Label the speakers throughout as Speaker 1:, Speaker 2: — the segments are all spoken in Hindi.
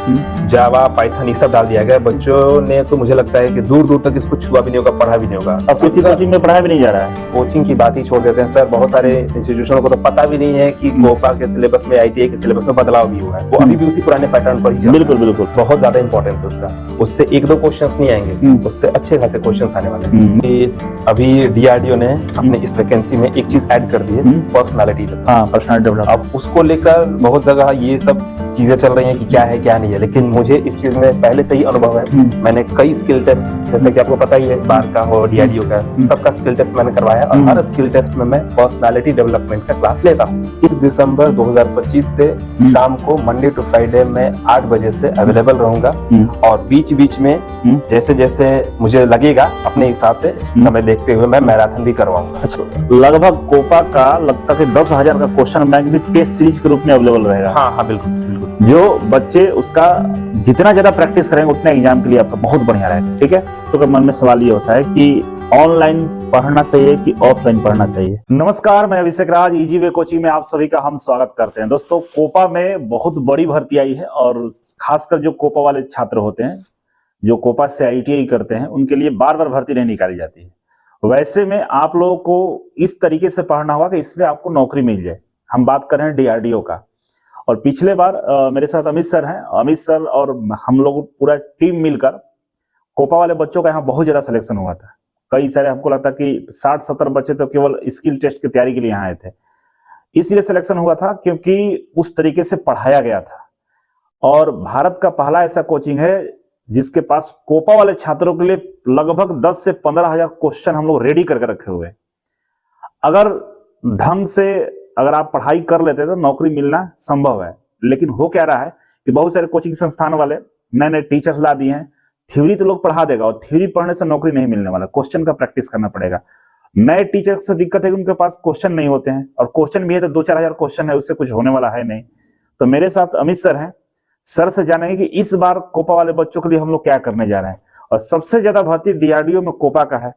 Speaker 1: जावा, पाइथन ये सब डाल दिया गया। बच्चों ने तो मुझे लगता है कि दूर दूर तक इसको छुआ भी नहीं होगा, पढ़ा भी नहीं होगा।
Speaker 2: अब किसी कोचिंग में पढ़ाया भी नहीं जा रहा है।
Speaker 1: कोचिंग की बात ही छोड़ देते हैं सर, बहुत सारे इंस्टीट्यूशनों को तो पता भी नहीं है कि कोपा के सिलेबस में, आईटीआई के सिलेबस में बदलाव भी हुआ है। वो अभी भी उसी पुराने पैटर्न पर ही चल रहा है।
Speaker 2: बिल्कुल बिल्कुल,
Speaker 1: बहुत ज्यादा इंपॉर्टेंस है उसका। उससे एक दो क्वेश्चंस नहीं आएंगे, उससे अच्छे खासे क्वेश्चंस आने वाले हैं। अभी डीआरडीओ ने अपने इस वैकेंसी में एक चीज ऐड कर दी है, पर्सनालिटी।
Speaker 2: हाँ, पर्सनालिटी डेवलपमेंट।
Speaker 1: अब उसको लेकर बहुत जगह ये सब चीजें चल रही हैं कि क्या है क्या नहीं है, लेकिन मुझे इस चीज में पहले से ही अनुभव है। मैंने कई स्किल टेस्ट, जैसे कि आपको पता ही है, बार का हो, डीआरडीओ का, सबका स्किल टेस्ट मैंने करवाया और हर स्किल टेस्ट में मैं पर्सनालिटी डेवलपमेंट का क्लास लेता हूँ। 30 दिसंबर 2025 से शाम को मंडे टू फ्राइडे में 8 बजे से अवेलेबल रहूंगा और बीच बीच में जैसे जैसे मुझे लगेगा अपने हिसाब से समय देखते हुए मैं मैराथन भी करवाऊंगा।
Speaker 2: अच्छा, लगभग कोपा का लगता है 10,000 का क्वेश्चन बैंक भी टेस्ट सीरीज के रूप में अवेलेबल रहेगा।
Speaker 1: हाँ हाँ, बिल्कुल बिल्कुल।
Speaker 2: जो बच्चे उसका जितना ज्यादा प्रैक्टिस करेंगे उतना एग्जाम के लिए आपका बहुत बढ़िया रहेगा। ठीक है, तो मन में सवाल ये होता है कि ऑनलाइन पढ़ना चाहिए कि ऑफलाइन पढ़ना चाहिए। नमस्कार, मैं अभिषेक राज, इजी वे कोचिंग में आप सभी का हम स्वागत करते हैं। दोस्तों, कोपा में बहुत बड़ी भर्ती आई है और खासकर जो कोपा वाले छात्र होते हैं, जो कोपा से आईटीआई करते हैं, उनके लिए बार बार भर्ती नहीं निकाली जाती है। वैसे में आप लोगों को इस तरीके से पढ़ना होगा कि इसमें आपको नौकरी मिल जाए। हम बात कर रहे हैं डीआरडीओ का। और पिछले बार मेरे साथ अमित सर हैं, अमित सर और हम लोग पूरा टीम मिलकर कोपा वाले बच्चों का यहाँ बहुत ज्यादा सिलेक्शन हुआ था। कई सारे, हमको लगता कि 60-70 बच्चे तो केवल स्किल टेस्ट की तैयारी के लिए यहाँ आए थे। इसलिए सिलेक्शन हुआ था क्योंकि उस तरीके से पढ़ाया गया था। और भारत का पहला ऐसा कोचिंग है जिसके पास कोपा वाले छात्रों के लिए लगभग 10 से 15 हजार क्वेश्चन हम लोग रेडी करके रखे हुए हैं। अगर ढंग से अगर आप पढ़ाई कर लेते हैं तो नौकरी मिलना संभव है। लेकिन हो क्या रहा है कि बहुत सारे कोचिंग संस्थान वाले नए नए टीचर्स ला दिए हैं। थ्योरी तो लोग पढ़ा देगा और थ्योरी पढ़ने से नौकरी नहीं मिलने वाला, क्वेश्चन का प्रैक्टिस करना पड़ेगा। नए टीचर से दिक्कत है कि उनके पास क्वेश्चन नहीं होते हैं, और क्वेश्चन भी है तो 2-4 हजार क्वेश्चन है, उससे कुछ होने वाला है नहीं। तो मेरे साथ अमित सर हैं, सर से जानेंगे कि इस बार कोपा वाले बच्चों के लिए हम लोग क्या करने जा रहे हैं। और सबसे ज्यादा भर्ती डीआरडीओ में कोपा का है,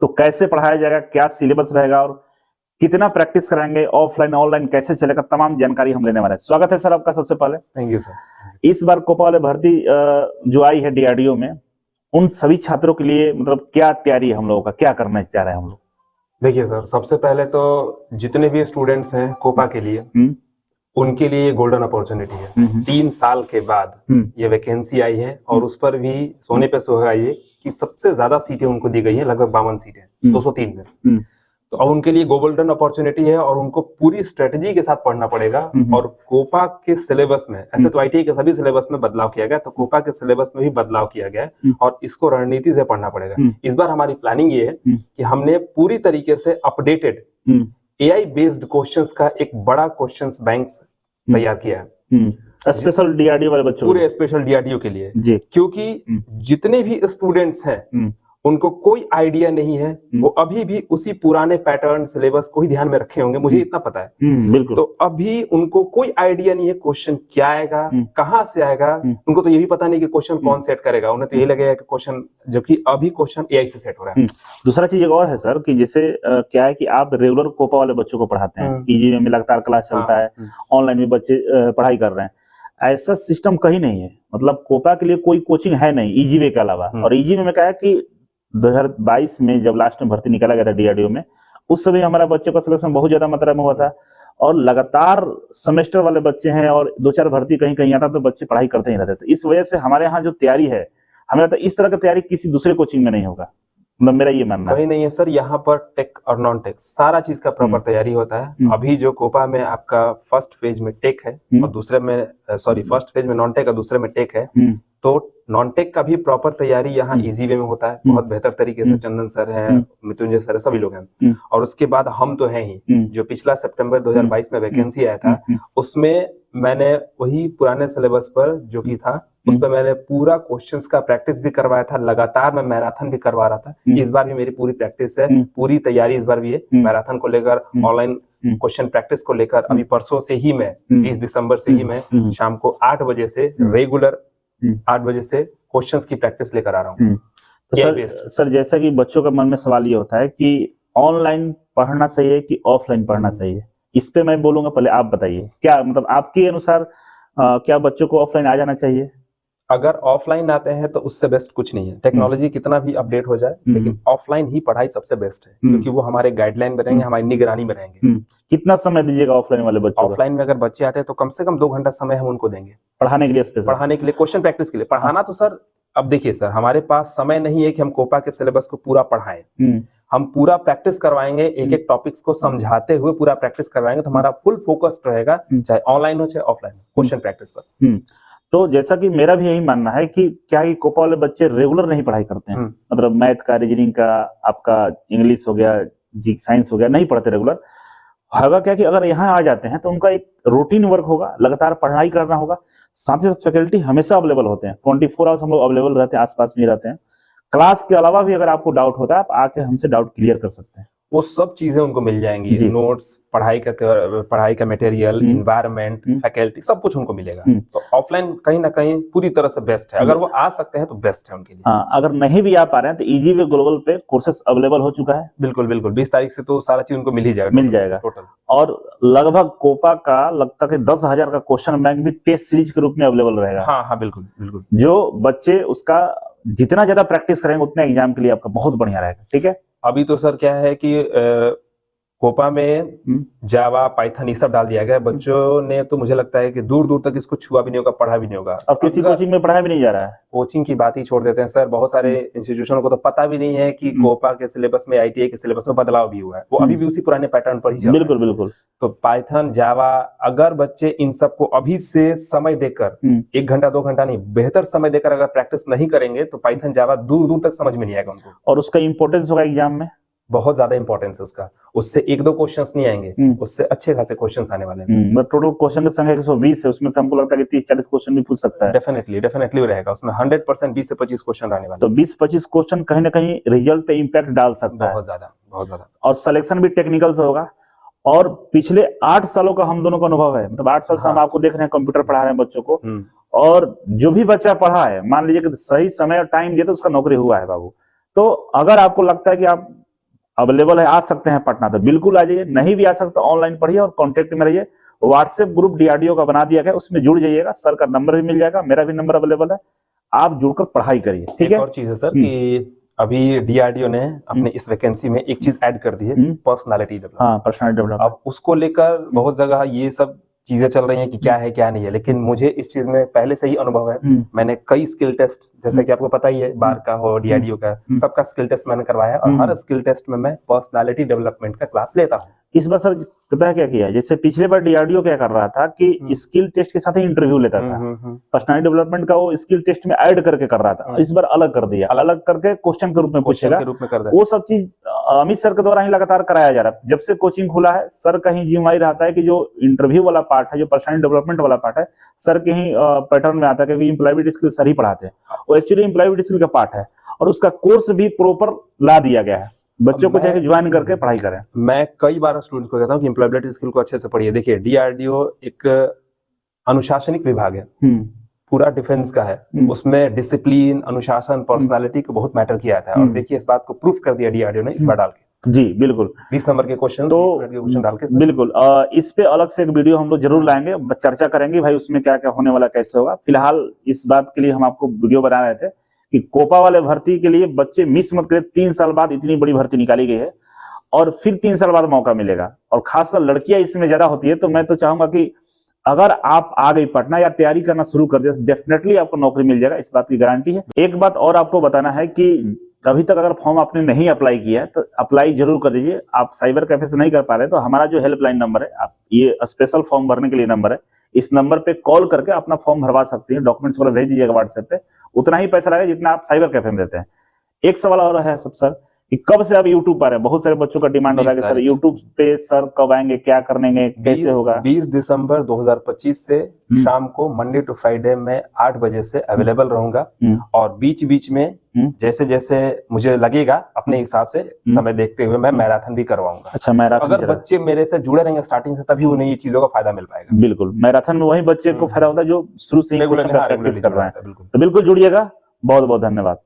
Speaker 2: तो कैसे पढ़ाया जाएगा, क्या सिलेबस रहेगा और कितना प्रैक्टिस कराएंगे, ऑफलाइन ऑनलाइन कैसे चलेगा, तमाम जानकारी हम लेने वाले हैं। स्वागत है सर आपका सबसे पहले।
Speaker 1: Thank you sir.
Speaker 2: इस बार कोपा वाले भर्ती जो आई है डीआरडीओ में, उन सभी छात्रों के लिए मतलब क्या तैयारी है हम लोगों का, क्या करना चाह रहे हैं हम लोग?
Speaker 1: देखिए सर, सबसे पहले तो जितने भी स्टूडेंट्स हैं कोपा के लिए, उनके लिए गोल्डन अपॉर्चुनिटी है। 3 साल के बाद ये वैकेंसी आई है और उस पर भी सोने पे सुहागा ये कि सबसे ज्यादा सीटें उनको दी गई है, लगभग 52 सीटें 203 में। तो अब उनके लिए गोल्डन अपॉर्चुनिटी है और उनको पूरी स्ट्रेटजी के साथ पढ़ना पड़ेगा। और कोपा के सिलेबस में, ऐसे तो आईटीआई के सभी सिलेबस में बदलाव किया गया, तो कोपा के सिलेबस में भी बदलाव किया गया है और इसको रणनीति से पढ़ना पड़ेगा। इस बार हमारी प्लानिंग ये है कि हमने पूरी तरीके से अपडेटेड एआई बेस्ड क्वेश्चंस का एक बड़ा क्वेश्चंस बैंक तैयार किया है,
Speaker 2: स्पेशल डीआरडीओ वाले बच्चों,
Speaker 1: पूरे स्पेशल डीआरडीओ के लिए
Speaker 2: जी।
Speaker 1: क्योंकि जितने भी स्टूडेंट्स हैं उनको कोई आइडिया नहीं है, वो अभी भी उसी पुराने पैटर्न सिलेबस को ही ध्यान में रखे होंगे, मुझे इतना पता है।
Speaker 2: बिल्कुल।
Speaker 1: तो अभी उनको कोई आइडिया नहीं है क्वेश्चन क्या आएगा, कहां से आएगा। उनको तो ये भी पता नहीं कि क्वेश्चन कौन सेट करेगा, उन्हें तो ये लगेगा कि क्वेश्चन, जबकि अभी क्वेश्चन एआई से सेट हो रहा है।
Speaker 2: दूसरा चीज एक और है सर कि जैसे क्या है कि आप रेगुलर कोपा वाले बच्चों को पढ़ाते हैं, ईजी में लगातार क्लास चलता है, ऑनलाइन भी बच्चे पढ़ाई कर रहे हैं। ऐसा सिस्टम कहीं नहीं है, मतलब कोपा के लिए कोई कोचिंग है नहीं ईजी वे के अलावा। और ईजी में क्या है कि 2022 में जब लास्ट में भर्ती निकाला गया था डीआरडीओ में, उस समय हमारा बच्चों का सिलेक्शन बहुत ज्यादा मात्रा में हुआ था और लगातार सेमेस्टर वाले बच्चे हैं और 2-4 भर्ती कहीं कहीं आता तो बच्चे पढ़ाई करते ही रहते। तो इस वजह से हमारे यहाँ जो तैयारी है, हमें लगता है इस तरह की तैयारी किसी दूसरे कोचिंग में नहीं होगा, मेरा ये मानना है।
Speaker 1: कहीं नहीं है सर, यहाँ पर टेक और नॉन टेक सारा चीज का प्रॉपर तैयारी होता है। अभी जो कोपा में आपका फर्स्ट फेज में टेक है और दूसरे में फर्स्ट फेज में नॉन टेक और दूसरे में टेक है, तो नॉन टेक का भी प्रॉपर तैयारी यहाँ इजी वे में होता है, बहुत बेहतर तरीके से। चंदन सर है, मृत्युंजय सर है, सभी लोग हैं। और उसके बाद हम तो हैं ही, जो पिछला सितंबर 2022 में वैकेंसी आया था, उसमें मैंने वही पुराने सिलेबस पर जो कि था, उस पर मैंने पूरा क्वेश्चंस का प्रैक्टिस भी करवाया था, लगातार मैं मैराथन भी करवा रहा था। इस बार भी मेरी पूरी प्रैक्टिस है, पूरी तैयारी इस बार भी है मैराथन को लेकर, ऑनलाइन क्वेश्चन प्रैक्टिस को लेकर। अभी परसों से ही मैं 30 दिसंबर से ही मैं शाम को 8 बजे से रेगुलर 8 बजे से क्वेश्चंस की प्रैक्टिस लेकर आ रहा हूँ।
Speaker 2: तो सर जैसा कि बच्चों का मन में सवाल ये होता है कि ऑनलाइन पढ़ना चाहिए कि ऑफलाइन पढ़ना चाहिए, इस पे मैं बोलूंगा, पहले आप बताइए क्या मतलब आपके अनुसार क्या बच्चों को ऑफलाइन आ जाना चाहिए?
Speaker 1: अगर ऑफलाइन आते हैं तो उससे बेस्ट कुछ नहीं है। टेक्नोलॉजी कितना भी अपडेट हो जाए, लेकिन ऑफलाइन ही पढ़ाई सबसे बेस्ट है, क्योंकि वो हमारे गाइडलाइन में रहेंगे, हमारी निगरानी में रहेंगे।
Speaker 2: कितना समय दीजिएगा ऑफलाइन वाले बच्चों को?
Speaker 1: ऑफलाइन में अगर बच्चे आते हैं तो कम से कम 2 घंटा समय हम उनको देंगे
Speaker 2: पढ़ाने के लिए, स्पेशल
Speaker 1: पढ़ाने के लिए, क्वेश्चन प्रैक्टिस के लिए। पढ़ाना तो सर, अब देखिए सर, हमारे पास समय नहीं है कि हम कोपा के सिलेबस को पूरा पढ़ाएं। हम पूरा प्रैक्टिस करवाएंगे, एक एक टॉपिक्स को समझाते हुए पूरा प्रैक्टिस करवाएंगे, तो हमारा फुल फोकस्ड रहेगा, चाहे ऑनलाइन हो चाहे ऑफलाइन, क्वेश्चन प्रैक्टिस पर।
Speaker 2: तो जैसा कि मेरा भी यही मानना है कि क्या ये कोपा वाले बच्चे रेगुलर नहीं पढ़ाई करते हैं? मतलब मैथ का, रीजनिंग का, आपका इंग्लिश हो गया, जी साइंस हो गया, नहीं पढ़ते रेगुलर। होगा क्या कि अगर यहाँ आ जाते हैं तो उनका एक रूटीन वर्क होगा, लगातार पढ़ाई करना होगा। साथ ही साथ फैकल्टी हमेशा अवेलेबल होते हैं, 24 आवर्स हम लोग अवेलेबल रहते हैं, आसपास में रहते हैं। क्लास के अलावा भी अगर आपको डाउट होता है, आप आके हमसे डाउट क्लियर कर सकते हैं।
Speaker 1: वो सब चीजें उनको मिल जाएंगी, नोट्स, पढ़ाई का मटेरियल, एनवायरनमेंट, फैकल्टी, सब कुछ उनको मिलेगा। तो ऑफलाइन कहीं ना कहीं पूरी तरह से बेस्ट है। अगर वो आ सकते हैं तो बेस्ट है उनके लिए।
Speaker 2: हाँ, अगर नहीं भी आ पा रहे हैं तो इजी वे ग्लोबल पे कोर्सेस अवेलेबल हो चुका है।
Speaker 1: बिल्कुल बिल्कुल, 20 तारीख से तो सारा चीज उनको मिल जाएगा
Speaker 2: टोटल। और लगभग कोपा का लगता है 10,000 का क्वेश्चन बैंक भी टेस्ट सीरीज के रूप में अवेलेबल रहेगा।
Speaker 1: हाँ हाँ, बिल्कुल बिल्कुल।
Speaker 2: जो बच्चे उसका जितना ज्यादा प्रैक्टिस करेंगे उतना एग्जाम के लिए आपका बहुत बढ़िया रहेगा। ठीक है,
Speaker 1: अभी तो सर क्या है कि कोपा में जावा, पाइथन, ये सब डाल दिया गया। बच्चों ने तो मुझे लगता है कि दूर दूर तक इसको छुआ भी नहीं होगा, पढ़ा भी नहीं होगा।
Speaker 2: और किसी कोचिंग में पढ़ाया भी नहीं जा रहा है।
Speaker 1: कोचिंग की बात ही छोड़ देते हैं सर। बहुत सारे इंस्टीट्यूशन को तो पता भी नहीं है कि कोपा के सिलेबस में, ITA के सिलेबस में बदलाव भी हुआ है। वो अभी भी उसी पुराने पैटर्न पर ही चल रहा है।
Speaker 2: बिल्कुल बिल्कुल।
Speaker 1: तो पाइथन, जावा, अगर बच्चे इन सबको अभी से समय देकर 1 घंटा 2 घंटा नहीं, बेहतर समय देकर अगर प्रैक्टिस नहीं करेंगे तो पाइथन, जावा दूर दूर तक समझ में नहीं आएगा उनको।
Speaker 2: और उसका इंपॉर्टेंस होगा एग्जाम में,
Speaker 1: बहुत ज्यादा इंपॉर्टेंस है उसका। उससे 1-2 क्वेश्चंस नहीं आएंगे, उससे अच्छे खासे क्वेश्चंस आने वाले हैं।
Speaker 2: टोटल क्वेश्चन की संख्या 120 है, उसमें से हमको लगता है कि 30-40 क्वेश्चन भी पूछ सकता है।
Speaker 1: डेफिनेटली रहेगा उसमें 100% 20 से 25 क्वेश्चन आने वाले।
Speaker 2: तो 20-25 क्वेश्चन कहीं ना कहीं रिजल्ट पे इम्पैक्ट डाल सकता है।
Speaker 1: बहुत ज्यादा। और
Speaker 2: सिलेक्शन भी टेक्निकल से होगा। और पिछले 8 सालों का हम दोनों का अनुभव है, मतलब 8 साल से हम आपको देख रहे हैं, कंप्यूटर पढ़ा रहे हैं बच्चों को। और जो भी बच्चा पढ़ा है, मान लीजिए कि सही समय और टाइम दिया तो उसका नौकरी हुआ है बाबू। तो अगर आपको लगता है कि आप अवेलेबल है, आ सकते हैं पटना, तो बिल्कुल आ जाइए। नहीं भी आ सकते ऑनलाइन पढ़िए और कांटेक्ट में रहिए। व्हाट्सएप ग्रुप DRDO का बना दिया गया, उसमें जुड़ जाइएगा। सर का नंबर भी मिल जाएगा, मेरा भी नंबर अवेलेबल है, आप जुड़कर पढ़ाई करिए। ठीक है।
Speaker 1: और चीज है सर कि अभी DRDO ने अपने इस वैकेंसी में एक चीज ऐड कर दी है, पर्सनालिटी डेवलपमेंट।
Speaker 2: हाँ, पर्सनालिटी डेवलपमेंट।
Speaker 1: अब उसको लेकर बहुत जगह ये सब चीजें चल रही हैं कि क्या है क्या नहीं है, लेकिन मुझे इस चीज में पहले से ही अनुभव है। मैंने कई स्किल टेस्ट, जैसे कि आपको पता ही है, बार का हो, DRDO का, सबका स्किल टेस्ट मैंने करवाया है। और हर स्किल टेस्ट में मैं पर्सनालिटी डेवलपमेंट का क्लास लेता हूँ।
Speaker 2: इस बार सर पता है क्या किया, जैसे पिछले बार DRDO क्या कर रहा था कि स्किल टेस्ट के साथ ही इंटरव्यू लेता था। पर्सनालिटी डेवलपमेंट का वो स्किल टेस्ट में ऐड करके कर रहा था, इस बार अलग कर दिया, अलग करके क्वेश्चन के रूप में पूछेगा। वो सब चीज अमित सर के द्वारा ही लगातार कराया जा रहा है। जब से कोचिंग खुला है, सर का ही जिम्मेदारी रहता है कि जो इंटरव्यू वाला पार्ट है, जो पर्सनालिटी डेवलपमेंट वाला पार्ट है, सर के ही पैटर्न में आता है, क्योंकि एम्प्लॉयबिलिटी स्किल सर ही पढ़ाते हैं। वो एक्चुअली एम्प्लॉयबिलिटी स्किल का पार्ट है, और उसका कोर्स भी प्रॉपर ला दिया गया है। बच्चों को चाहे ज्वाइन करके पढ़ाई करें।
Speaker 1: मैं कई बार स्टूडेंट को कहता हूँ कि एम्प्लॉयबिलिटी स्किल को अच्छे से पढ़िए। देखिए, DRDO एक अनुशासनिक विभाग है, पूरा डिफेंस का है। उसमें डिसिप्लिन, अनुशासन, पर्सनालिटी को बहुत मैटर किया था। और देखिए, इस बात को प्रूफ कर दिया DRDO ने इस बार डाल के।
Speaker 2: जी बिल्कुल,
Speaker 1: 20 नंबर के क्वेश्चन,
Speaker 2: तो
Speaker 1: 20 मिनट के क्वेश्चन डाल के।
Speaker 2: बिल्कुल, इस पे अलग से एक वीडियो हम लोग जरूर लाएंगे, चर्चा करेंगे भाई उसमें क्या क्या होने वाला, कैसे होगा। फिलहाल इस बात के लिए हम आपको वीडियो बना रहे थे कि कोपा वाले भर्ती के लिए बच्चे मिस मत करें। 3 साल बाद इतनी बड़ी भर्ती निकाली गई है, और फिर 3 साल बाद मौका मिलेगा। और खासकर लड़कियां इसमें ज्यादा होती है। तो मैं तो चाहूंगा कि अगर आप आ गई पटना या तैयारी करना शुरू कर दिया, डेफिनेटली आपको नौकरी मिल जाएगा, इस बात की गारंटी है। एक बात और आपको बताना है कि अभी तक अगर फॉर्म आपने नहीं अप्लाई किया है तो अप्लाई जरूर कर दीजिए। आप साइबर कैफे से नहीं कर पा रहे तो हमारा जो हेल्पलाइन नंबर है, आप ये स्पेशल फॉर्म भरने के लिए नंबर है, इस नंबर पे कॉल करके अपना फॉर्म भरवा सकते हैं। डॉक्यूमेंट्स वगैरह भेज दीजिएगा व्हाट्सएप पे, उतना ही पैसा लगेगा जितना आप साइबर कैफे में देते हैं। एक सवाल और है सब सर, कि कब से आप यूट्यूब पर है? बहुत सारे बच्चों का डिमांड होता है कि सर यूट्यूब पे सर कब आएंगे, क्या करने, कैसे होगा?
Speaker 1: 20 दिसंबर 2025 से शाम को मंडे टू फ्राइडे में 8 बजे से अवेलेबल रहूंगा। और बीच बीच में जैसे जैसे मुझे लगेगा अपने हिसाब से समय देखते हुए मैं मैराथन भी करवाऊंगा।
Speaker 2: अच्छा, मैराथन।
Speaker 1: अगर बच्चे मेरे से जुड़े रहेंगे स्टार्टिंग से, तभी उन्हें ये चीजों का फायदा मिल पाएगा।
Speaker 2: बिल्कुल, मैराथन में वही बच्चे को फायदा होता है जो शुरू से ही प्रैक्टिस कर रहे हैं।
Speaker 1: बिल्कुल।
Speaker 2: तो बिल्कुल जुड़िएगा। बहुत बहुत धन्यवाद।